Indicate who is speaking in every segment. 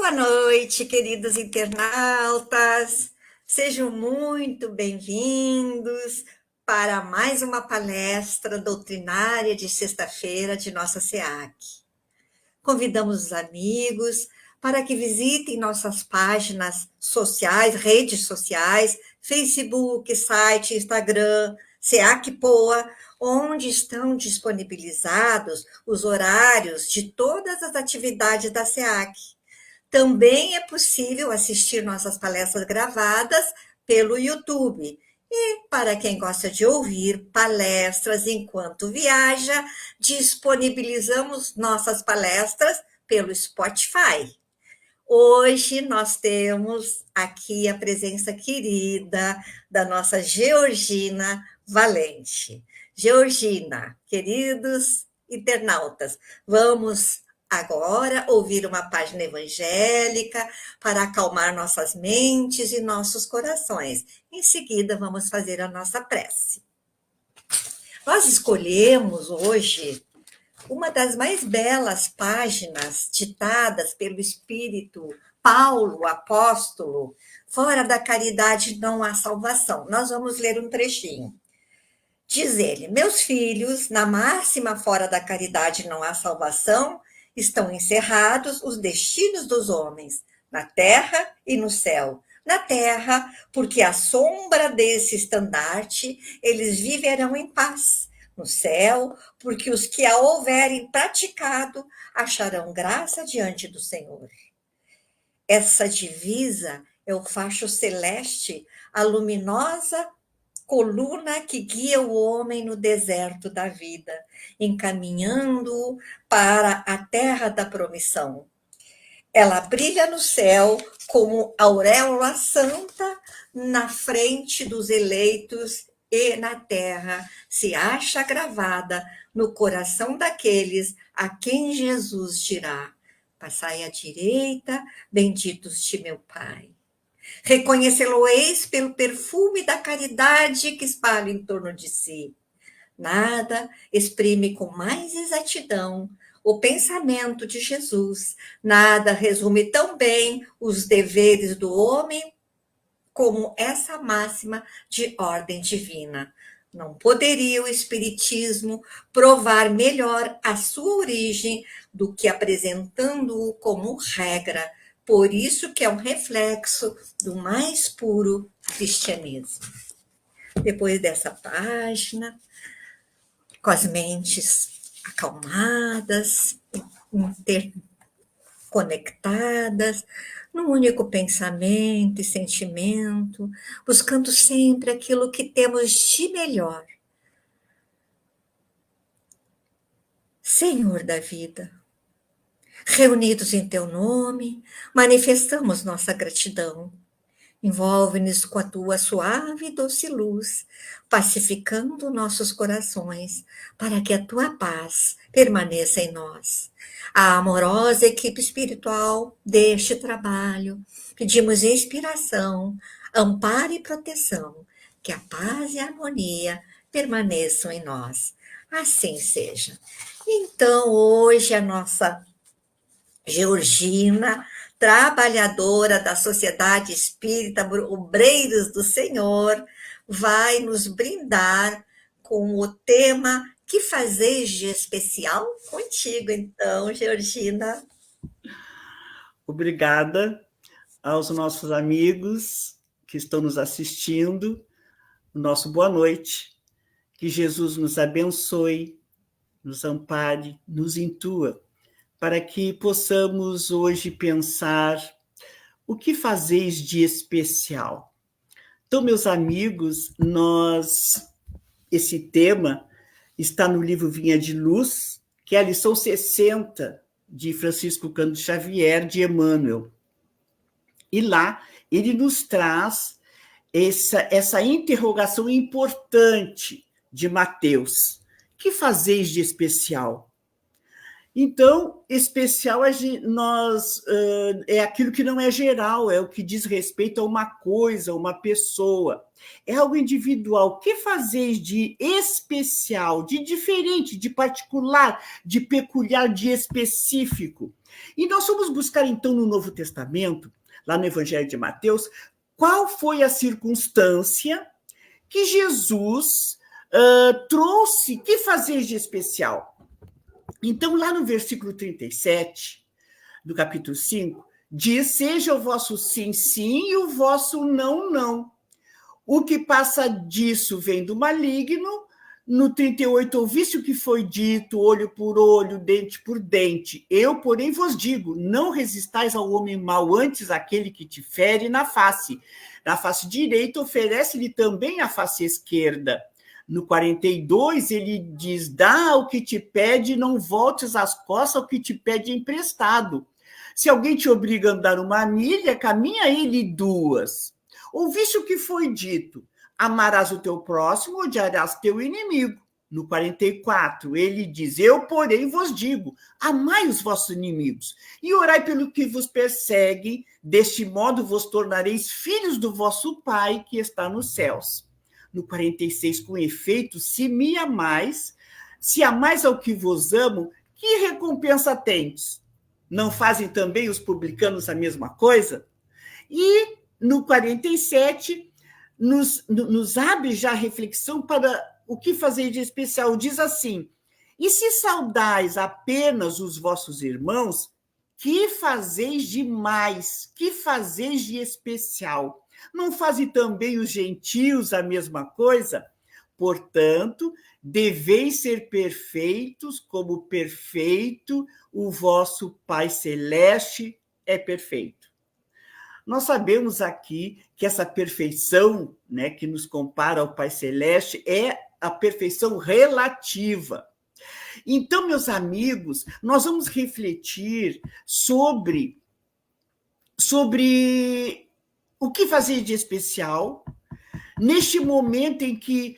Speaker 1: Boa noite, queridos internautas. Sejam muito bem-vindos para mais uma palestra doutrinária de sexta-feira de nossa SEAC. Convidamos os amigos para que visitem nossas páginas sociais, redes sociais, Facebook, site, Instagram, SEAC Poa, onde estão disponibilizados os horários de todas as atividades da SEAC. Também é possível assistir nossas palestras gravadas pelo YouTube. E para quem gosta de ouvir palestras enquanto viaja, disponibilizamos nossas palestras pelo Spotify. Hoje nós temos aqui a presença querida da nossa Georgina Valente. Georgina, queridos internautas, vamos agora ouvir uma página evangélica para acalmar nossas mentes e nossos corações. Em seguida, vamos fazer a nossa prece. Nós escolhemos hoje uma das mais belas páginas ditadas pelo Espírito Paulo, apóstolo. Fora da caridade não há salvação. Nós vamos ler um trechinho. Diz ele: meus filhos, na máxima fora da caridade não há salvação, estão encerrados os destinos dos homens, na terra e no céu. Na terra, porque à sombra desse estandarte, eles viverão em paz. No céu, porque os que a houverem praticado acharão graça diante do Senhor. Essa divisa é o facho celeste, a luminosa coluna que guia o homem no deserto da vida, encaminhando-o para a terra da promissão. Ela brilha no céu como auréola santa na frente dos eleitos e na terra se acha gravada no coração daqueles a quem Jesus dirá: passai à direita, benditos de meu Pai. Reconhecê-lo-eis pelo perfume da caridade que espalha em torno de si. Nada exprime com mais exatidão o pensamento de Jesus, nada resume tão bem os deveres do homem como essa máxima de ordem divina. Não poderia o Espiritismo provar melhor a sua origem do que apresentando-o como regra, por isso que é um reflexo do mais puro cristianismo. Depois dessa página, com as mentes acalmadas, interconectadas, num único pensamento e sentimento, buscando sempre aquilo que temos de melhor. Senhor da vida, reunidos em teu nome, manifestamos nossa gratidão. Envolve-nos com a tua suave e doce luz, pacificando nossos corações, para que a tua paz permaneça em nós. A amorosa equipe espiritual deste trabalho, pedimos inspiração, amparo e proteção, que a paz e a harmonia permaneçam em nós. Assim seja. Então, hoje a nossa Georgina, trabalhadora da Sociedade Espírita Obreiros do Senhor, vai nos brindar com o tema Que Fazeis de Especial? Contigo, então, Georgina.
Speaker 2: Obrigada aos nossos amigos que estão nos assistindo. Nosso boa noite. Que Jesus nos abençoe, nos ampare, nos intua, para que possamos hoje pensar o que fazeis de especial. Então, meus amigos, esse tema está no livro Vinha de Luz, que é a lição 60 de Francisco Cândido Xavier, de Emmanuel. E lá ele nos traz essa interrogação importante de Mateus. Que fazeis de especial? Então, especial é aquilo que não é geral, é o que diz respeito a uma coisa, uma pessoa. É algo individual. O que fazeis de especial, de diferente, de particular, de peculiar, de específico? E nós vamos buscar, então, no Novo Testamento, lá no Evangelho de Mateus, qual foi a circunstância que Jesus trouxe, que fazeis de especial? Então, lá no versículo 37, do capítulo 5, diz: seja o vosso sim, sim, e o vosso não, não. O que passa disso vem do maligno. No 38, ouviste o que foi dito, olho por olho, dente por dente. Eu, porém, vos digo, não resistais ao homem mau, antes aquele que te fere na face. Na face direita, oferece-lhe também a face esquerda. No 42, ele diz: dá o que te pede, não voltes as costas ao que te pede emprestado. Se alguém te obriga a andar uma milha, caminha ele duas. Ouviste o que foi dito: amarás o teu próximo, odiarás teu inimigo. No 44, ele diz: eu, porém, vos digo, amai os vossos inimigos e orai pelo que vos perseguem, deste modo vos tornareis filhos do vosso Pai que está nos céus. No 46, com efeito, se me amais, se amais ao que vos amo, que recompensa tendes? Não fazem também os publicanos a mesma coisa? E no 47, nos abre já a reflexão para o que fazer de especial. Diz assim: e se saudais apenas os vossos irmãos, que fazeis de mais? Que fazeis de especial? Não fazem também os gentios a mesma coisa? Portanto, deveis ser perfeitos, como perfeito o vosso Pai Celeste é perfeito. Nós sabemos aqui que essa perfeição, né, que nos compara ao Pai Celeste, é a perfeição relativa. Então, meus amigos, nós vamos refletir sobre o que fazer de especial neste momento em que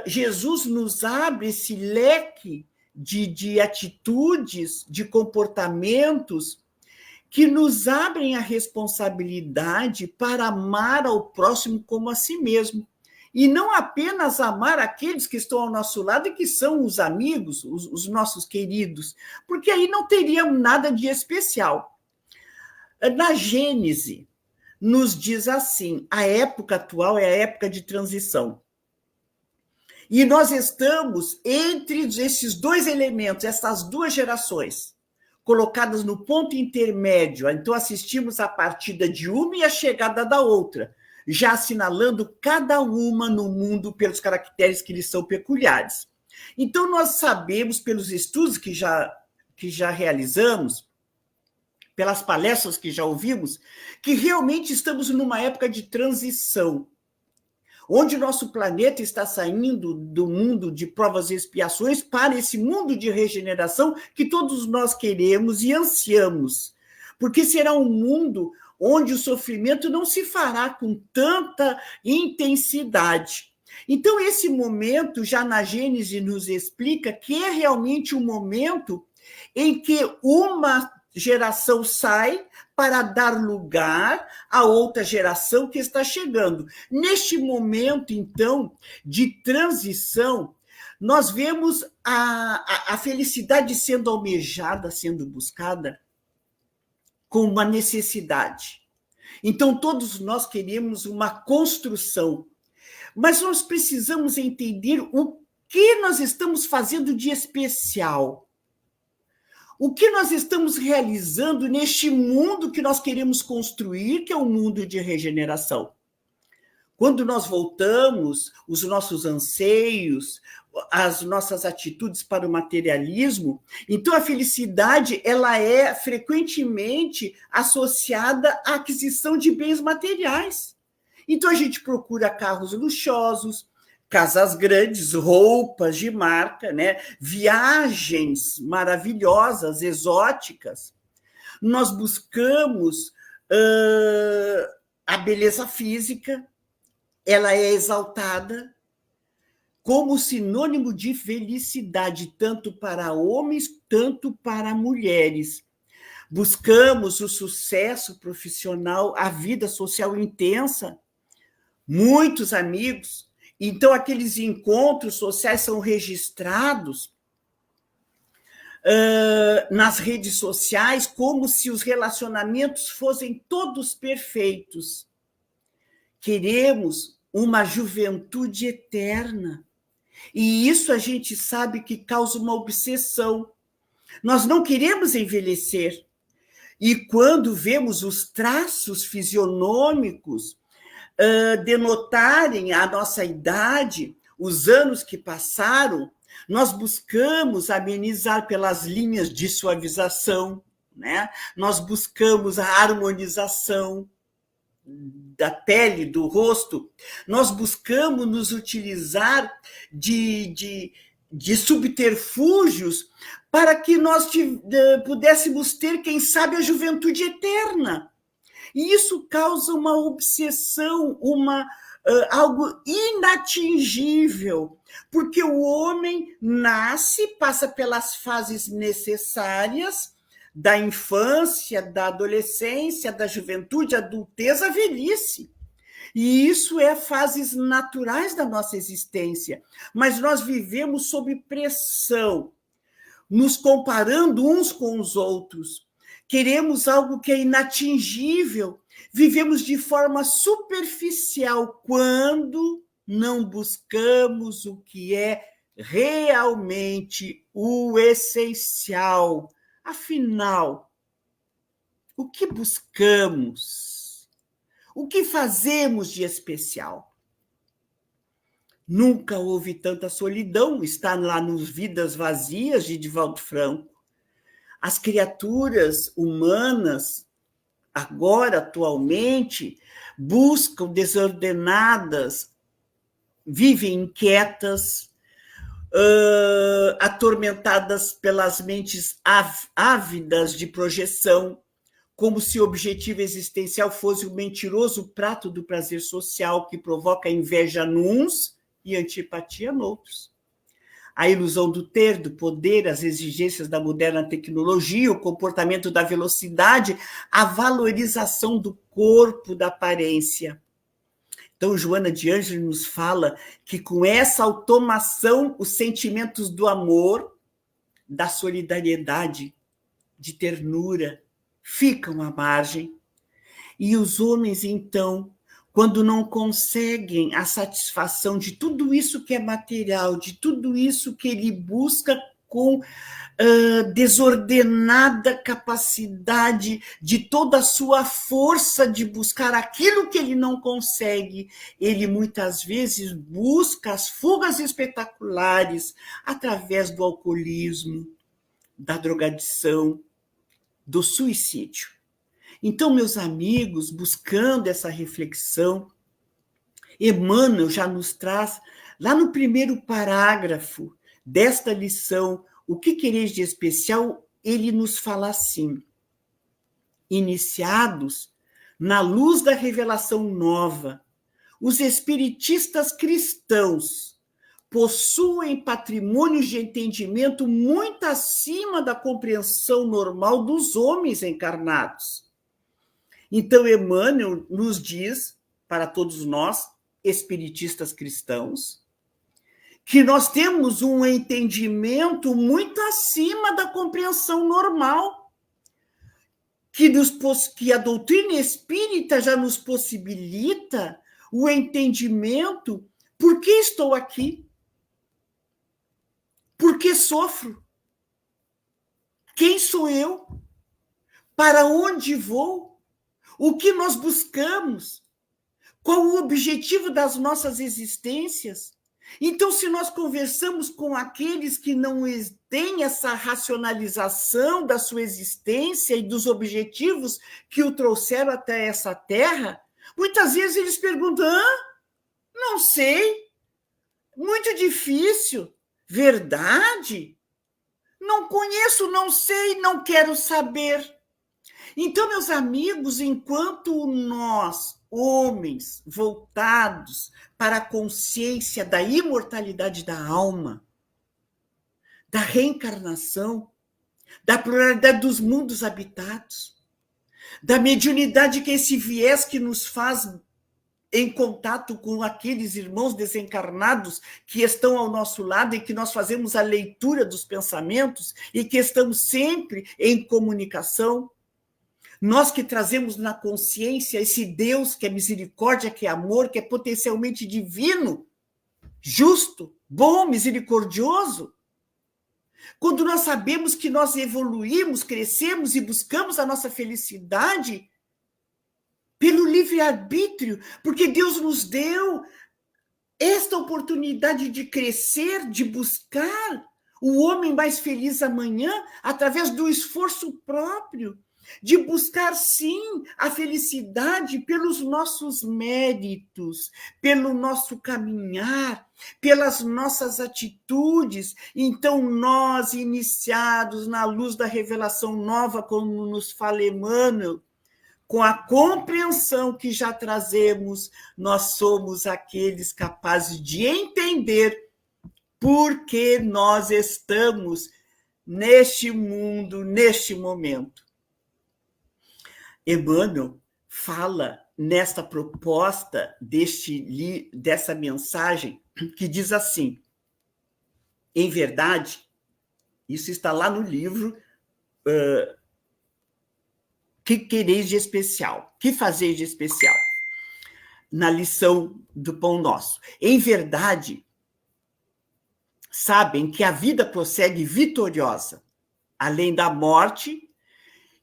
Speaker 2: Jesus nos abre esse leque de atitudes, de comportamentos que nos abrem a responsabilidade para amar ao próximo como a si mesmo. E não apenas amar aqueles que estão ao nosso lado e que são os amigos, os nossos queridos, porque aí não teríamos nada de especial. Na Gênese, nos diz assim: a época atual é a época de transição. E nós estamos entre esses dois elementos, essas duas gerações, colocadas no ponto intermédio. Então, assistimos a partida de uma e a chegada da outra, já assinalando cada uma no mundo pelos caracteres que lhes são peculiares. Então, nós sabemos, pelos estudos que já realizamos, pelas palestras que já ouvimos, que realmente estamos numa época de transição, onde nosso planeta está saindo do mundo de provas e expiações para esse mundo de regeneração que todos nós queremos e ansiamos, porque será um mundo onde o sofrimento não se fará com tanta intensidade. Então, esse momento, já na Gênese, nos explica que é realmente um momento em que uma geração sai para dar lugar a outra geração que está chegando. Neste momento, então, de transição, nós vemos a felicidade sendo almejada, sendo buscada, com uma necessidade. Então, todos nós queremos uma construção, mas nós precisamos entender o que nós estamos fazendo de especial. O que nós estamos realizando neste mundo que nós queremos construir, que é um mundo de regeneração. Quando nós voltamos os nossos anseios, as nossas atitudes para o materialismo, então a felicidade ela é frequentemente associada à aquisição de bens materiais. Então a gente procura carros luxuosos, casas grandes, roupas de marca, né? Viagens maravilhosas, exóticas. Nós buscamos a beleza física, ela é exaltada, como sinônimo de felicidade, tanto para homens, tanto para mulheres. Buscamos o sucesso profissional, a vida social intensa, muitos amigos. Então, aqueles encontros sociais são registrados nas redes sociais como se os relacionamentos fossem todos perfeitos. Queremos uma juventude eterna. E isso a gente sabe que causa uma obsessão. Nós não queremos envelhecer. E quando vemos os traços fisionômicos denotarem a nossa idade, os anos que passaram, nós buscamos amenizar pelas linhas de suavização, né? Nós buscamos a harmonização da pele, do rosto, nós buscamos nos utilizar de subterfúgios para que nós pudéssemos ter, quem sabe, a juventude eterna. E isso causa uma obsessão, algo inatingível, porque o homem nasce, passa pelas fases necessárias da infância, da adolescência, da juventude, adultez, a velhice. E isso é fases naturais da nossa existência, mas nós vivemos sob pressão, nos comparando uns com os outros. Queremos algo que é inatingível, vivemos de forma superficial quando não buscamos o que é realmente o essencial. Afinal, o que buscamos? O que fazemos de especial? Nunca houve tanta solidão, está lá nos Vidas Vazias, de Divaldo Franco. As criaturas humanas, agora, atualmente, buscam desordenadas, vivem inquietas, atormentadas pelas mentes ávidas de projeção, como se o objetivo existencial fosse o mentiroso prato do prazer social que provoca inveja nuns e antipatia noutros. A ilusão do ter, do poder, as exigências da moderna tecnologia, o comportamento da velocidade, a valorização do corpo, da aparência. Então, Joana de Ângeles nos fala que com essa automação, os sentimentos do amor, da solidariedade, de ternura, ficam à margem. E os homens, então, quando não conseguem a satisfação de tudo isso que é material, de tudo isso que ele busca com desordenada capacidade, de toda a sua força de buscar aquilo que ele não consegue, ele muitas vezes busca as fugas espetaculares através do alcoolismo, da drogadição, do suicídio. Então, meus amigos, buscando essa reflexão, Emmanuel já nos traz, lá no primeiro parágrafo desta lição, o que quereis de especial, ele nos fala assim: iniciados na luz da revelação nova, os espiritistas cristãos possuem patrimônios de entendimento muito acima da compreensão normal dos homens encarnados. Então, Emmanuel nos diz, para todos nós, espiritistas cristãos, que nós temos um entendimento muito acima da compreensão normal, que a doutrina espírita já nos possibilita o entendimento: por que estou aqui? Por que sofro? Quem sou eu? Para onde vou? O que nós buscamos? Qual o objetivo das nossas existências? Então, se nós conversamos com aqueles que não têm essa racionalização da sua existência e dos objetivos que o trouxeram até essa terra, muitas vezes eles perguntam: não sei, muito difícil, verdade? Não conheço, não sei, não quero saber. Então, meus amigos, enquanto nós homens voltados para a consciência da imortalidade da alma, da reencarnação, da pluralidade dos mundos habitados, da mediunidade, que é esse viés que nos faz em contato com aqueles irmãos desencarnados que estão ao nosso lado e que nós fazemos a leitura dos pensamentos e que estamos sempre em comunicação. Nós que trazemos na consciência esse Deus que é misericórdia, que é amor, que é potencialmente divino, justo, bom, misericordioso. Quando nós sabemos que nós evoluímos, crescemos e buscamos a nossa felicidade pelo livre-arbítrio, porque Deus nos deu esta oportunidade de crescer, de buscar o homem mais feliz amanhã através do esforço próprio, de buscar, sim, a felicidade pelos nossos méritos, pelo nosso caminhar, pelas nossas atitudes. Então, nós, iniciados na luz da revelação nova, como nos fala Emmanuel, com a compreensão que já trazemos, nós somos aqueles capazes de entender por que nós estamos neste mundo, neste momento. Emmanuel fala nesta proposta dessa mensagem que diz assim: em verdade, isso está lá no livro Que quereis de especial? Que fazeis de especial? Na lição do Pão Nosso. Em verdade, sabem que a vida prossegue vitoriosa, além da morte,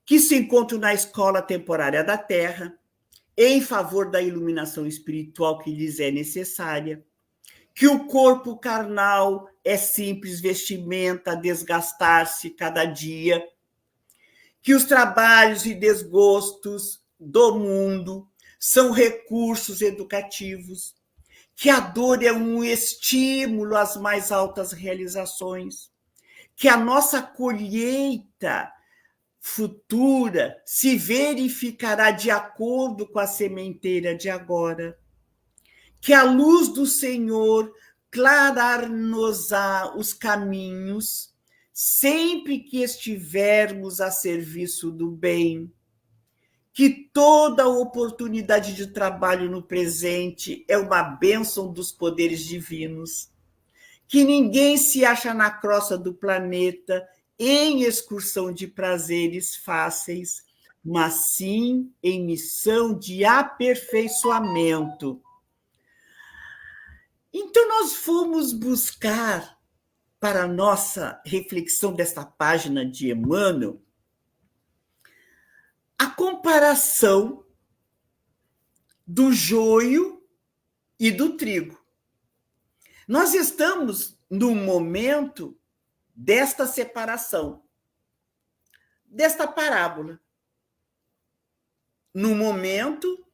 Speaker 2: que se encontra na escola temporária da Terra, em favor da iluminação espiritual que lhes é necessária, que o corpo carnal é simples vestimenta a desgastar-se cada dia, que os trabalhos e desgostos do mundo são recursos educativos, que a dor é um estímulo às mais altas realizações, que a nossa colheita futura se verificará de acordo com a sementeira de agora, que a luz do Senhor clarar-nos-á os caminhos sempre que estivermos a serviço do bem, que toda oportunidade de trabalho no presente é uma bênção dos poderes divinos, que ninguém se acha na crosta do planeta em excursão de prazeres fáceis, mas sim em missão de aperfeiçoamento. Então, nós fomos buscar, para a nossa reflexão desta página de Emmanuel, a comparação do joio e do trigo. Nós estamos no momento desta separação, desta parábola, no momento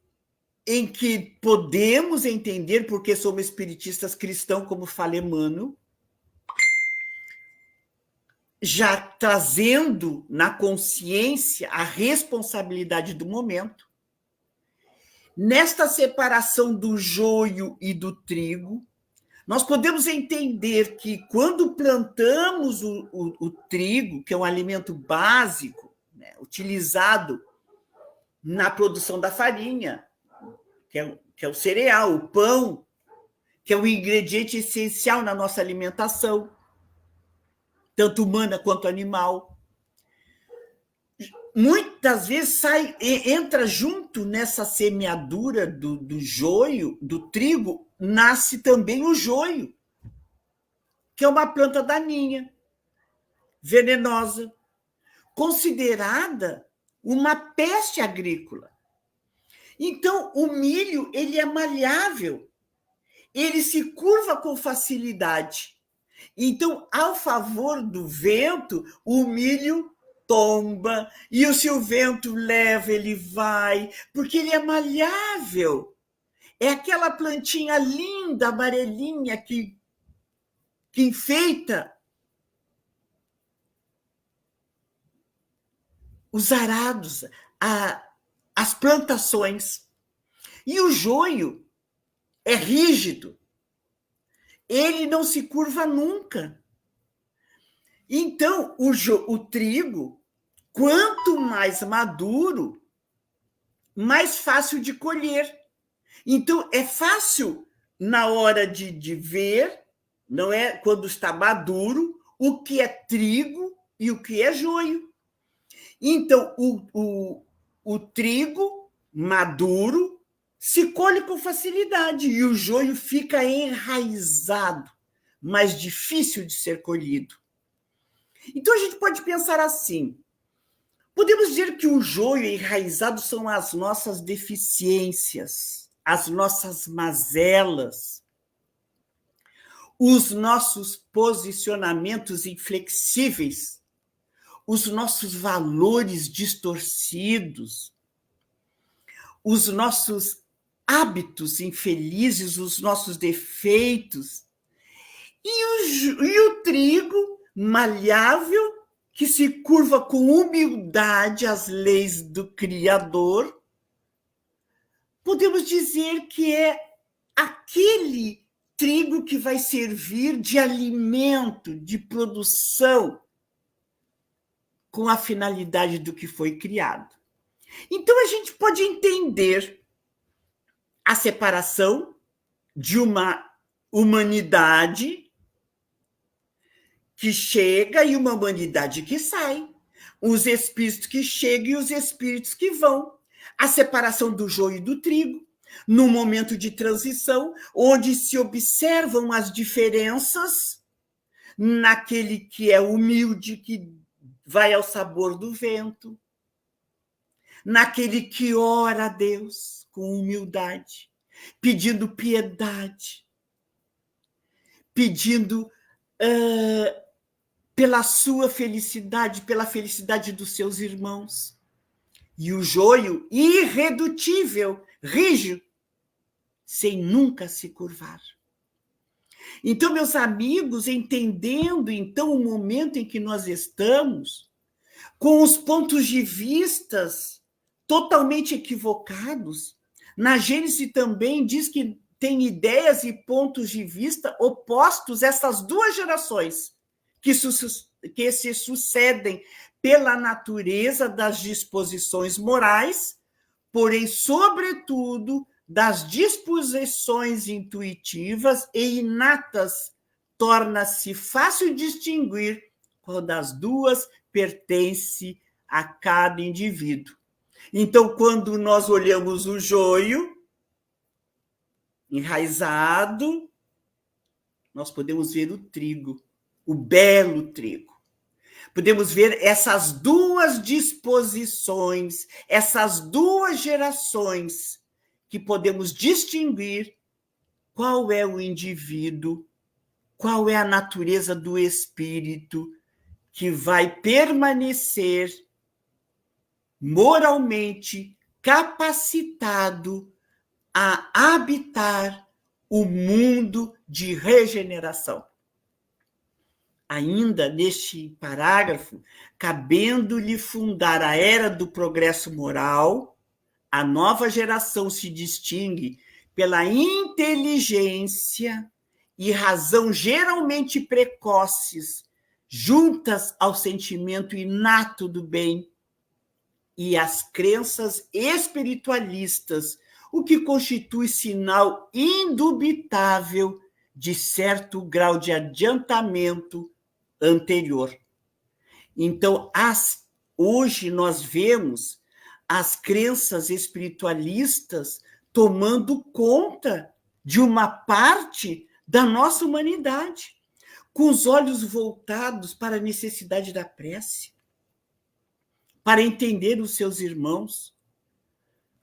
Speaker 2: em que podemos entender, porque somos espiritistas cristãos, como fala Emmanuel, já trazendo na consciência a responsabilidade do momento, nesta separação do joio e do trigo, nós podemos entender que quando plantamos o trigo, que é um alimento básico, né, utilizado na produção da farinha, que é o cereal, o pão, que é um ingrediente essencial na nossa alimentação, tanto humana quanto animal. Muitas vezes entra junto nessa semeadura do joio, do trigo, nasce também o joio, que é uma planta daninha, venenosa, considerada uma peste agrícola. Então, o milho, ele é maleável, ele se curva com facilidade. Então, ao favor do vento, o milho tomba, e se o vento leva, ele vai, porque ele é maleável. É aquela plantinha linda, amarelinha, que enfeita os arados, as plantações. E o joio é rígido. Ele não se curva nunca. Então, o trigo, quanto mais maduro, mais fácil de colher. Então, é fácil na hora de ver, não é quando está maduro, o que é trigo e o que é joio. Então, o trigo maduro se colhe com facilidade e o joio fica enraizado, mais difícil de ser colhido. Então, a gente pode pensar assim: podemos dizer que o joio enraizado são as nossas deficiências, as nossas mazelas, os nossos posicionamentos inflexíveis, os nossos valores distorcidos, os nossos hábitos infelizes, os nossos defeitos, e o trigo maleável que se curva com humildade às leis do Criador. Podemos dizer que é aquele trigo que vai servir de alimento, de produção, com a finalidade do que foi criado. Então, a gente pode entender a separação de uma humanidade que chega e uma humanidade que sai. Os espíritos que chegam e os espíritos que vão. A separação do joio e do trigo, no momento de transição, onde se observam as diferenças naquele que é humilde, que vai ao sabor do vento, naquele que ora a Deus com humildade, pedindo piedade, pedindo pela sua felicidade, pela felicidade dos seus irmãos. E o joio irredutível, rígido, sem nunca se curvar. Então, meus amigos, entendendo então o momento em que nós estamos, com os pontos de vistas totalmente equivocados, na Gênese também diz que tem ideias e pontos de vista opostos essas duas gerações que se sucedem pela natureza das disposições morais, porém, sobretudo, das disposições intuitivas e inatas, torna-se fácil distinguir qual das duas pertence a cada indivíduo. Então, quando nós olhamos o joio enraizado, nós podemos ver o trigo, o belo trigo. Podemos ver essas duas disposições, essas duas gerações, que podemos distinguir qual é o indivíduo, qual é a natureza do espírito que vai permanecer moralmente capacitado a habitar o mundo de regeneração. Ainda neste parágrafo, cabendo-lhe fundar a era do progresso moral, a nova geração se distingue pela inteligência e razão geralmente precoces, juntas ao sentimento inato do bem e às crenças espiritualistas, o que constitui sinal indubitável de certo grau de adiantamento anterior. Então, hoje nós vemos as crenças espiritualistas tomando conta de uma parte da nossa humanidade, com os olhos voltados para a necessidade da prece, para entender os seus irmãos,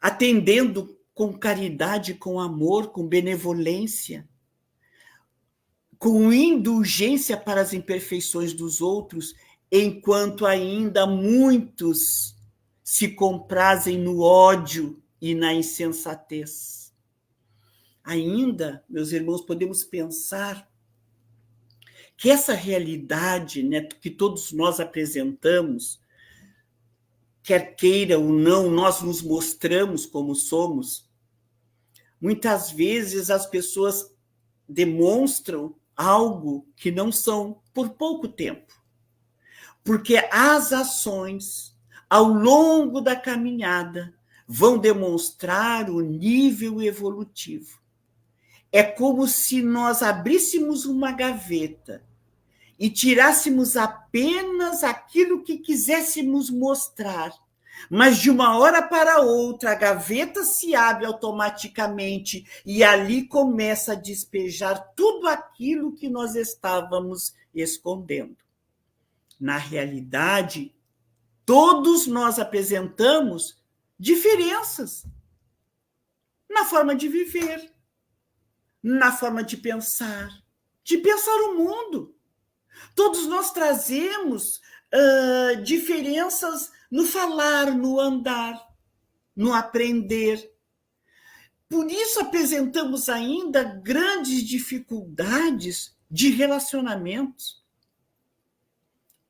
Speaker 2: atendendo com caridade, com amor, com benevolência, com indulgência para as imperfeições dos outros, enquanto ainda muitos se comprazem no ódio e na insensatez. Ainda, meus irmãos, podemos pensar que essa realidade, né, que todos nós apresentamos, quer queira ou não, nós nos mostramos como somos, Muitas vezes as pessoas demonstram algo que não são por pouco tempo, porque as ações ao longo da caminhada vão demonstrar o nível evolutivo. É como se nós abríssemos uma gaveta e tirássemos apenas aquilo que quiséssemos mostrar. Mas de uma hora para outra, a gaveta se abre automaticamente e ali começa a despejar tudo aquilo que nós estávamos escondendo. Na realidade, todos nós apresentamos diferenças na forma de viver, na forma de pensar o mundo. Todos nós trazemos diferenças no falar, no andar, no aprender. Por isso apresentamos ainda grandes dificuldades de relacionamentos,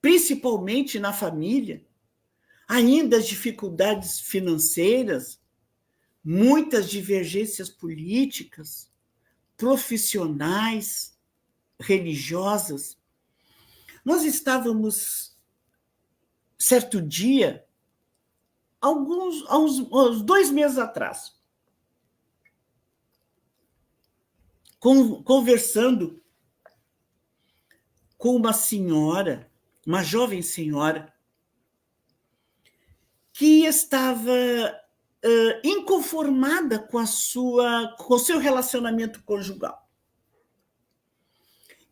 Speaker 2: principalmente na família. Ainda as dificuldades financeiras, muitas divergências políticas, profissionais, religiosas. Nós estávamos, certo dia, uns 2 meses atrás, conversando com uma senhora, uma jovem senhora, que estava inconformada com o seu relacionamento conjugal.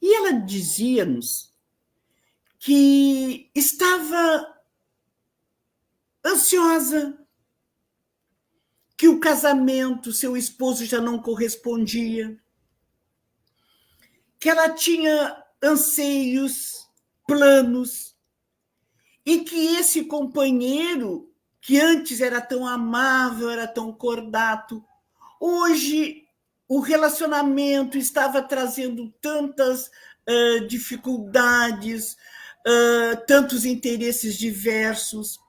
Speaker 2: E ela dizia-nos que estava ansiosa, que o casamento, seu esposo já não correspondia, que ela tinha anseios, planos, e que esse companheiro, que antes era tão amável, era tão cordato, hoje o relacionamento estava trazendo tantas dificuldades, tantos interesses diversos.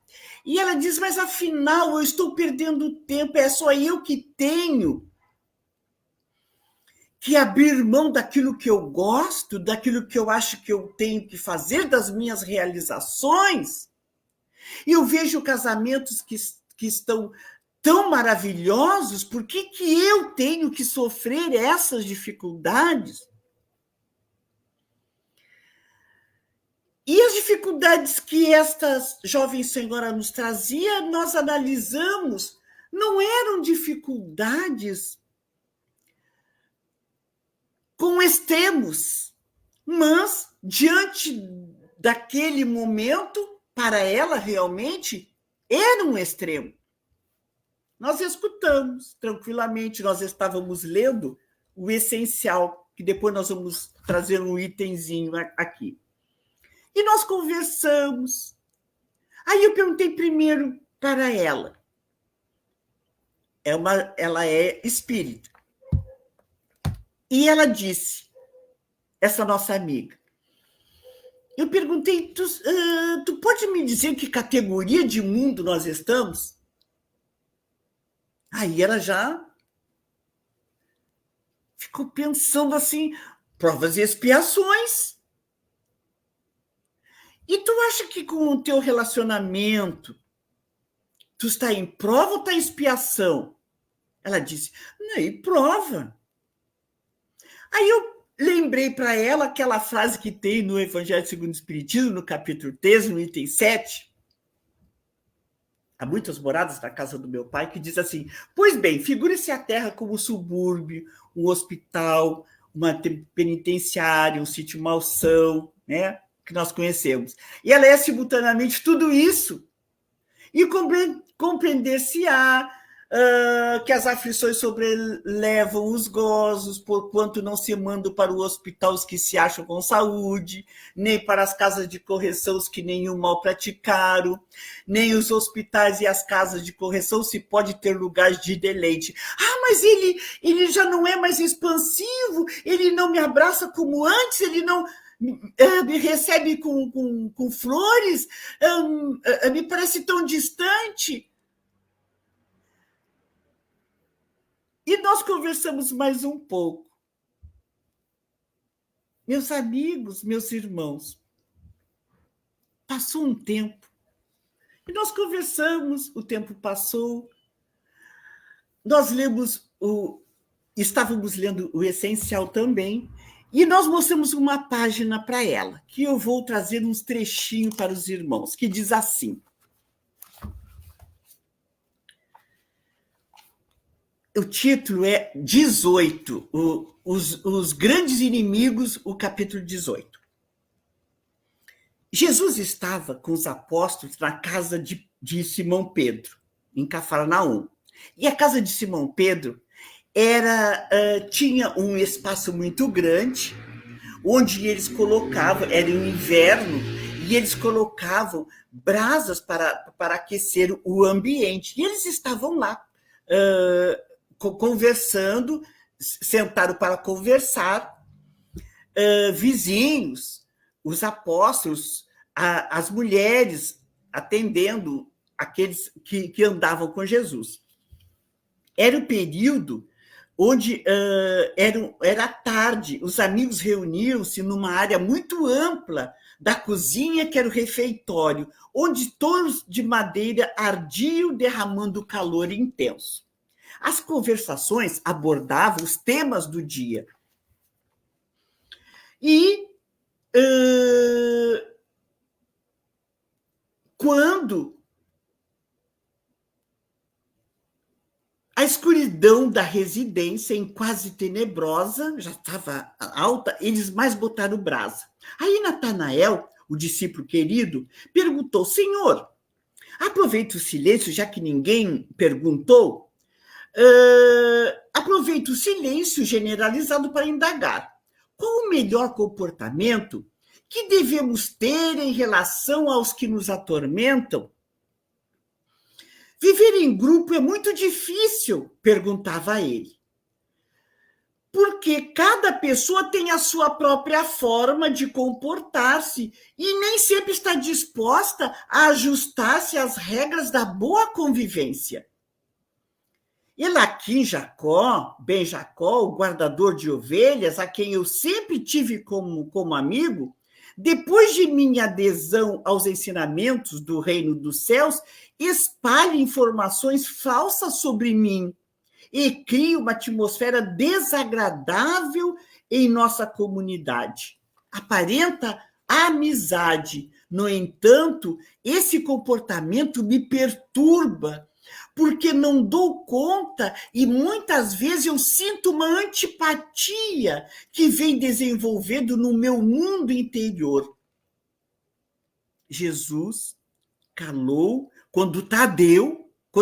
Speaker 2: E ela diz, mas afinal eu estou perdendo tempo, é só eu que tenho que abrir mão daquilo que eu gosto, daquilo que eu acho que eu tenho que fazer, das minhas realizações. E eu vejo casamentos que estão tão maravilhosos, por que eu tenho que sofrer essas dificuldades? E as dificuldades que esta jovem senhora nos trazia, nós analisamos, não eram dificuldades com extremos, mas, diante daquele momento, para ela realmente era um extremo. Nós escutamos tranquilamente, nós estávamos lendo o essencial, que depois nós vamos trazer um itemzinho aqui. E nós conversamos. Aí eu perguntei primeiro para ela. Ela é espírita. E ela disse, essa nossa amiga, eu perguntei, tu pode me dizer que categoria de mundo nós estamos? Aí ela já ficou pensando assim, provas e expiações. E tu acha que com o teu relacionamento tu está em prova ou está em expiação? Ela disse, não, em prova. Aí eu lembrei para ela aquela frase que tem no Evangelho segundo o Espiritismo, no capítulo 13, no item 7. Há muitas moradas na casa do meu pai, que diz assim, pois bem, figure-se a terra como um subúrbio, um hospital, uma penitenciária, um sítio-malsão, né? Que nós conhecemos. E ela é simultaneamente tudo isso. E compreender-se-á que as aflições sobrelevam os gozos, porquanto não se mandam para o hospital os que se acham com saúde, nem para as casas de correção os que nenhum mal praticaram, nem os hospitais e as casas de correção se pode ter lugar de deleite. Ah, mas ele já não é mais expansivo, ele não me abraça como antes, ele não me recebe com flores, me parece tão distante. E nós conversamos mais um pouco. Meus amigos, meus irmãos, passou um tempo e nós conversamos, o tempo passou, nós estávamos lendo o Essencial também, e nós mostramos uma página para ela, que eu vou trazer uns trechinhos para os irmãos, que diz assim: o título é 18, os grandes inimigos, o capítulo 18. Jesus estava com os apóstolos na casa de Simão Pedro, em Cafarnaum. E a casa de Simão Pedro tinha um espaço muito grande, onde eles colocavam, era o inverno, e eles colocavam brasas para aquecer o ambiente. E eles estavam lá, conversando, sentaram para conversar, vizinhos, os apóstolos, as mulheres atendendo aqueles que andavam com Jesus. Era o período onde era tarde, os amigos reuniam-se numa área muito ampla da cozinha, que era o refeitório, onde tornos de madeira ardiam, derramando calor intenso. As conversações abordavam os temas do dia. E quando a escuridão da residência, em quase tenebrosa, já estava alta, eles mais botaram brasa. Aí Natanael, o discípulo querido, perguntou: Senhor, aproveita o silêncio, já que ninguém perguntou, aproveita o silêncio generalizado para indagar. Qual o melhor comportamento que devemos ter em relação aos que nos atormentam? Viver em grupo é muito difícil, perguntava ele, porque cada pessoa tem a sua própria forma de comportar-se e nem sempre está disposta a ajustar-se às regras da boa convivência. Elaquim Jacó, Ben Jacó, o guardador de ovelhas, a quem eu sempre tive como amigo, depois de minha adesão aos ensinamentos do reino dos céus, espalha informações falsas sobre mim e cria uma atmosfera desagradável em nossa comunidade. Aparenta amizade. No entanto, esse comportamento me perturba, porque não dou conta e muitas vezes eu sinto uma antipatia que vem desenvolvendo no meu mundo interior. Jesus calou quando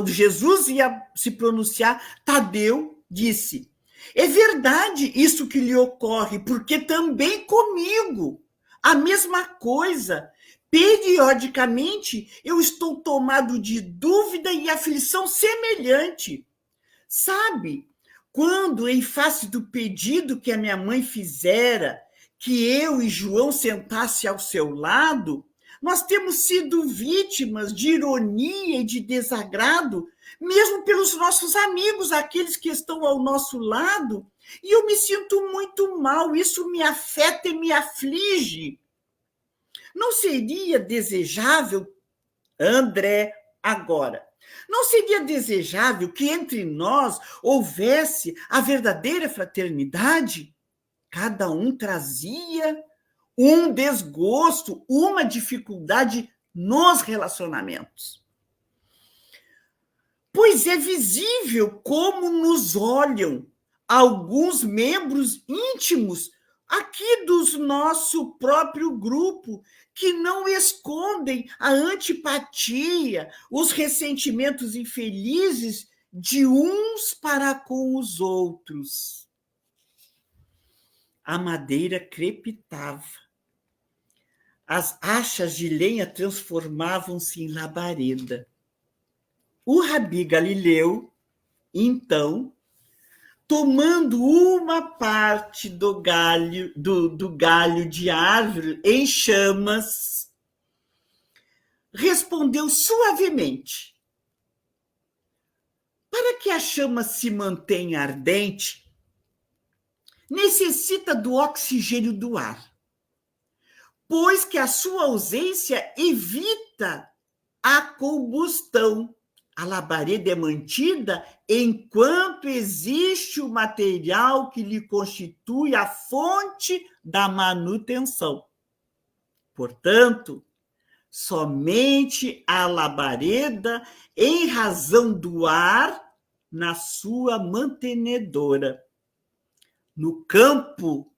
Speaker 2: Jesus ia se pronunciar, Tadeu disse: é verdade isso que lhe ocorre, porque também comigo a mesma coisa. Periodicamente, eu estou tomado de dúvida e aflição semelhante. Sabe, quando, em face do pedido que a minha mãe fizera, que eu e João sentasse ao seu lado, nós temos sido vítimas de ironia e de desagrado, mesmo pelos nossos amigos, aqueles que estão ao nosso lado, e eu me sinto muito mal, isso me afeta e me aflige. Não seria desejável, André, agora, não seria desejável que entre nós houvesse a verdadeira fraternidade? Cada um trazia um desgosto, uma dificuldade nos relacionamentos. Pois é visível como nos olham alguns membros íntimos aqui do nosso próprio grupo, que não escondem a antipatia, os ressentimentos infelizes de uns para com os outros. A madeira crepitava. As achas de lenha transformavam-se em labareda. O Rabi Galileu, então, tomando uma parte do galho de árvore em chamas, respondeu suavemente: para que a chama se mantém ardente, necessita do oxigênio do ar, pois que a sua ausência evita a combustão. A labareda é mantida enquanto existe o material que lhe constitui a fonte da manutenção. Portanto, somente a labareda, em razão do ar na sua mantenedora. No campo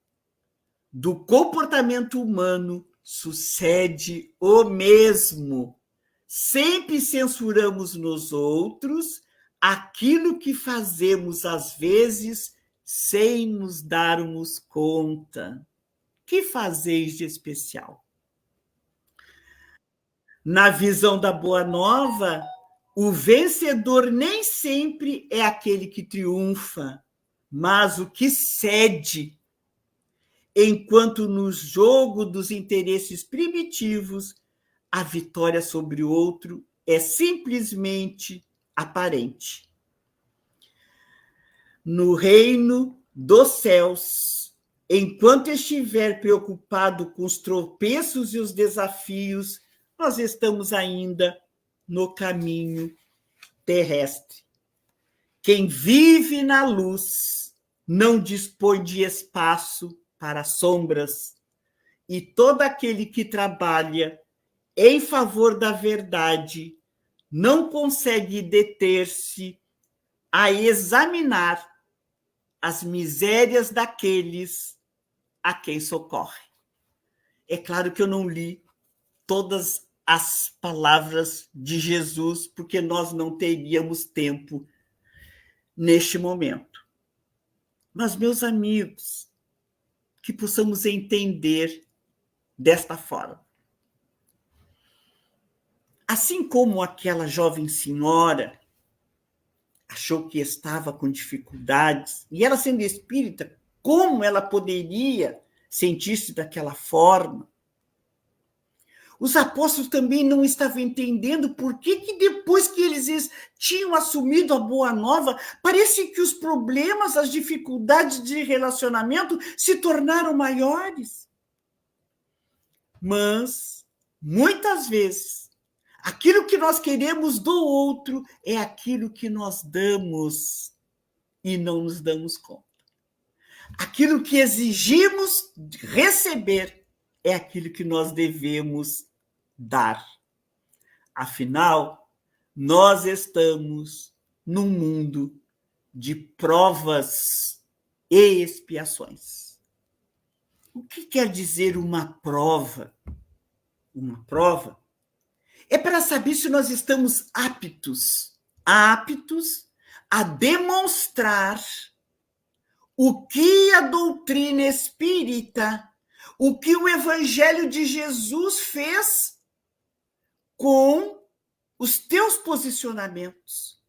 Speaker 2: do comportamento humano, sucede o mesmo. Sempre censuramos nos outros aquilo que fazemos, às vezes, sem nos darmos conta. Que fazeis de especial? Na visão da Boa Nova, o vencedor nem sempre é aquele que triunfa, mas o que cede, enquanto no jogo dos interesses primitivos, a vitória sobre o outro é simplesmente aparente. No reino dos céus, enquanto estiver preocupado com os tropeços e os desafios, nós estamos ainda no caminho terrestre. Quem vive na luz não dispõe de espaço para sombras, e todo aquele que trabalha em favor da verdade não consegue deter-se a examinar as misérias daqueles a quem socorre. É claro que eu não li todas as palavras de Jesus, porque nós não teríamos tempo neste momento. Mas, meus amigos, que possamos entender desta forma. Assim como aquela jovem senhora achou que estava com dificuldades, e ela sendo espírita, como ela poderia sentir-se daquela forma? Os apóstolos também não estavam entendendo por que depois que eles tinham assumido a Boa Nova, parece que os problemas, as dificuldades de relacionamento se tornaram maiores. Mas, muitas vezes, aquilo que nós queremos do outro é aquilo que nós damos e não nos damos conta. Aquilo que exigimos receber é aquilo que nós devemos dar. Afinal, nós estamos num mundo de provas e expiações. O que quer dizer uma prova? Uma prova é para saber se nós estamos aptos a demonstrar o que a doutrina espírita, o que o Evangelho de Jesus fez com os teus posicionamentos,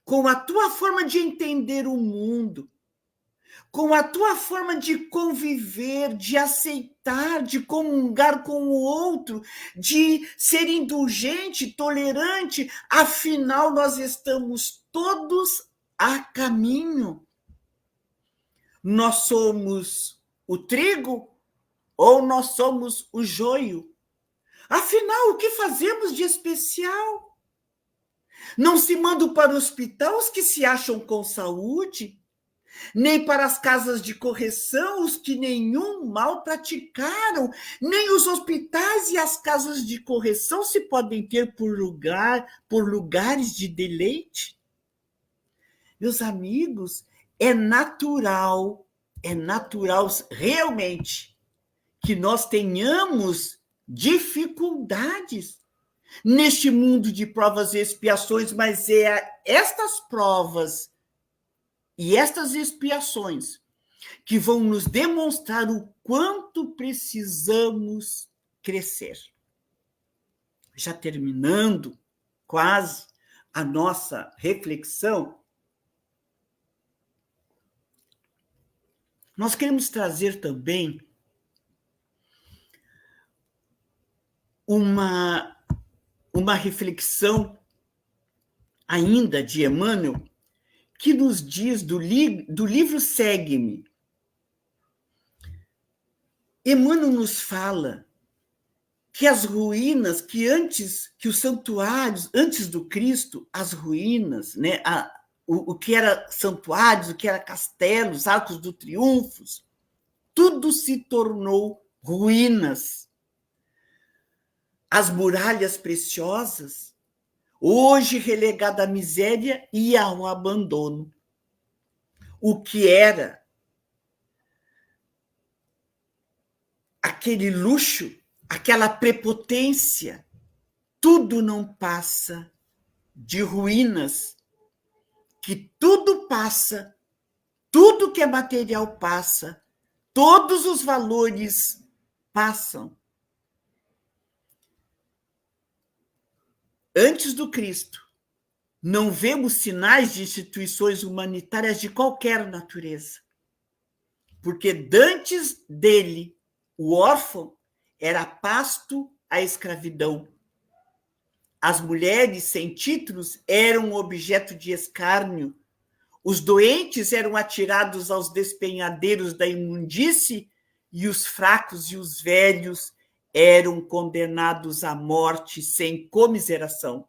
Speaker 2: com a tua forma de entender o mundo, com a tua forma de conviver, de aceitar, de comungar com o outro, de ser indulgente, tolerante. Afinal, nós estamos todos a caminho. Nós somos o trigo ou nós somos o joio? Afinal, o que fazemos de especial? Não se mandam para o hospital os que se acham com saúde, nem para as casas de correção os que nenhum mal praticaram, nem os hospitais e as casas de correção se podem ter por lugares de deleite. Meus amigos, é natural realmente que nós tenhamos dificuldades neste mundo de provas e expiações, mas é estas provas e estas expiações que vão nos demonstrar o quanto precisamos crescer. Já terminando quase a nossa reflexão, nós queremos trazer também uma reflexão ainda de Emmanuel, que nos diz do livro Segue-me, Emmanuel nos fala que as ruínas, que os santuários, antes do Cristo, as ruínas, né, o que era santuários, o que era castelos, arcos do triunfos, tudo se tornou ruínas. As muralhas preciosas, hoje relegada à miséria e ao abandono. O que era aquele luxo, aquela prepotência, tudo não passa de ruínas, que tudo passa, tudo que é material passa, todos os valores passam. Antes do Cristo, não vemos sinais de instituições humanitárias de qualquer natureza, porque dantes dele, o órfão era pasto à escravidão. As mulheres sem títulos eram objeto de escárnio. Os doentes eram atirados aos despenhadeiros da imundície e os fracos e os velhos eram condenados à morte sem comiseração.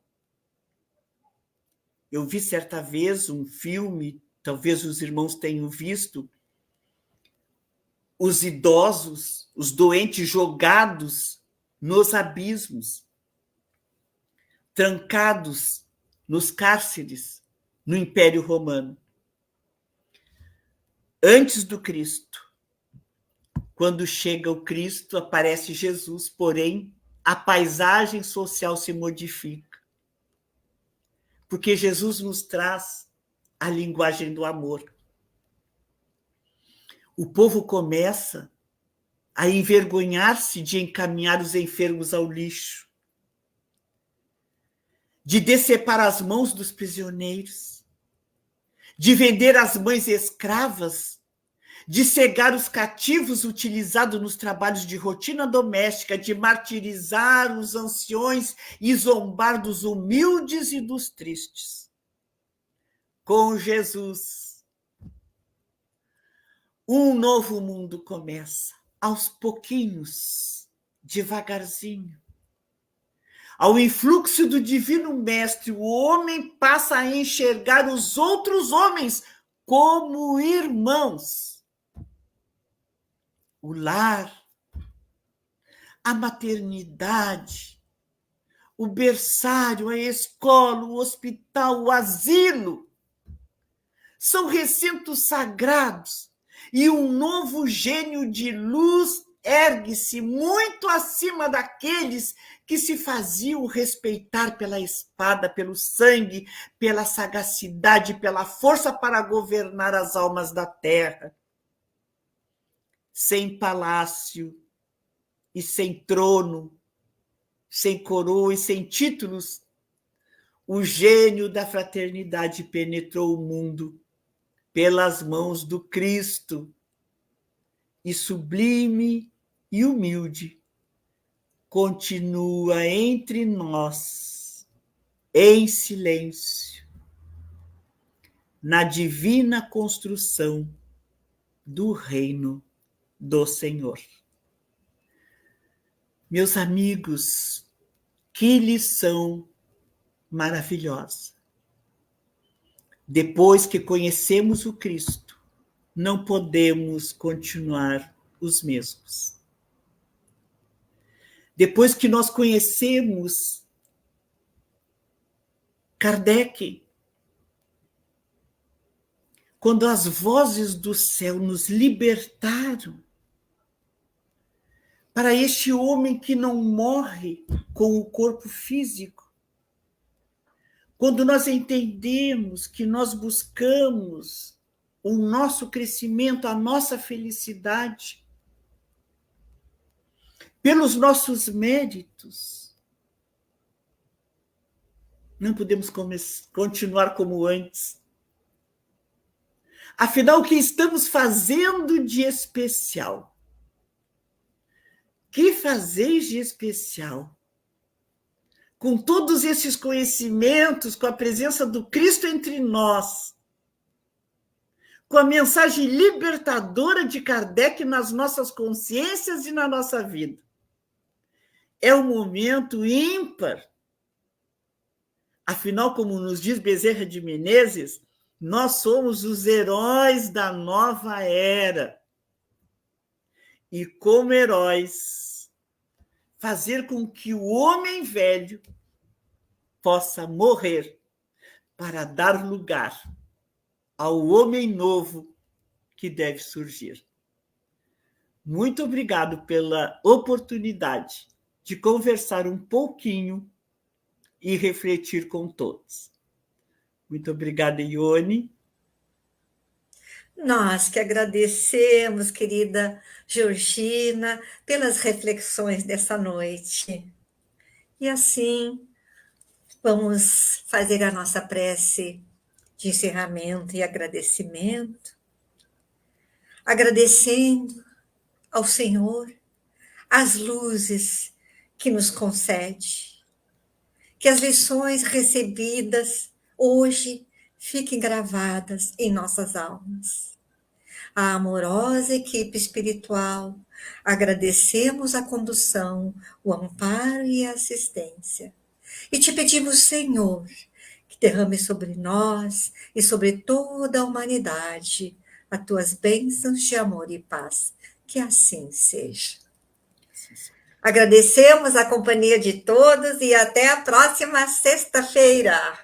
Speaker 2: Eu vi certa vez um filme, talvez os irmãos tenham visto, os idosos, os doentes jogados nos abismos, trancados nos cárceres, no Império Romano. Antes do Cristo, quando chega o Cristo, aparece Jesus, porém, a paisagem social se modifica. Porque Jesus nos traz a linguagem do amor. O povo começa a envergonhar-se de encaminhar os enfermos ao lixo, de decepar as mãos dos prisioneiros, de vender as mães escravas, de cegar os cativos utilizados nos trabalhos de rotina doméstica, de martirizar os anciões e zombar dos humildes e dos tristes. Com Jesus, um novo mundo começa, aos pouquinhos, devagarzinho. Ao influxo do Divino Mestre, o homem passa a enxergar os outros homens como irmãos. O lar, a maternidade, o berçário, a escola, o hospital, o asilo, são recintos sagrados e um novo gênio de luz ergue-se muito acima daqueles que se faziam respeitar pela espada, pelo sangue, pela sagacidade, pela força para governar as almas da terra. Sem palácio e sem trono, sem coroa e sem títulos, o gênio da fraternidade penetrou o mundo pelas mãos do Cristo e sublime e humilde continua entre nós, em silêncio, na divina construção do reino do Senhor. Meus amigos, que lição maravilhosa. Depois que conhecemos o Cristo, não podemos continuar os mesmos. Depois que nós conhecemos Kardec, quando as vozes do céu nos libertaram para este homem que não morre com o corpo físico, quando nós entendemos que nós buscamos o nosso crescimento, a nossa felicidade, pelos nossos méritos, não podemos continuar como antes. Afinal, o que estamos fazendo de especial? Que fazeis de especial? Com todos esses conhecimentos, com a presença do Cristo entre nós, com a mensagem libertadora de Kardec nas nossas consciências e na nossa vida. É um momento ímpar. Afinal, como nos diz Bezerra de Menezes, nós somos os heróis da nova era. E, como heróis, fazer com que o homem velho possa morrer para dar lugar ao homem novo que deve surgir. Muito obrigado pela oportunidade de conversar um pouquinho e refletir com todos. Muito obrigada, Ione.
Speaker 1: Nós que agradecemos, querida Georgina, pelas reflexões dessa noite. E assim, vamos fazer a nossa prece de encerramento e agradecimento, agradecendo ao Senhor as luzes que nos concede, que as lições recebidas hoje fiquem gravadas em nossas almas. A amorosa equipe espiritual, agradecemos a condução, o amparo e a assistência. E te pedimos, Senhor, que derrame sobre nós e sobre toda a humanidade as tuas bênçãos de amor e paz. Que assim seja. Agradecemos a companhia de todos e até a próxima sexta-feira.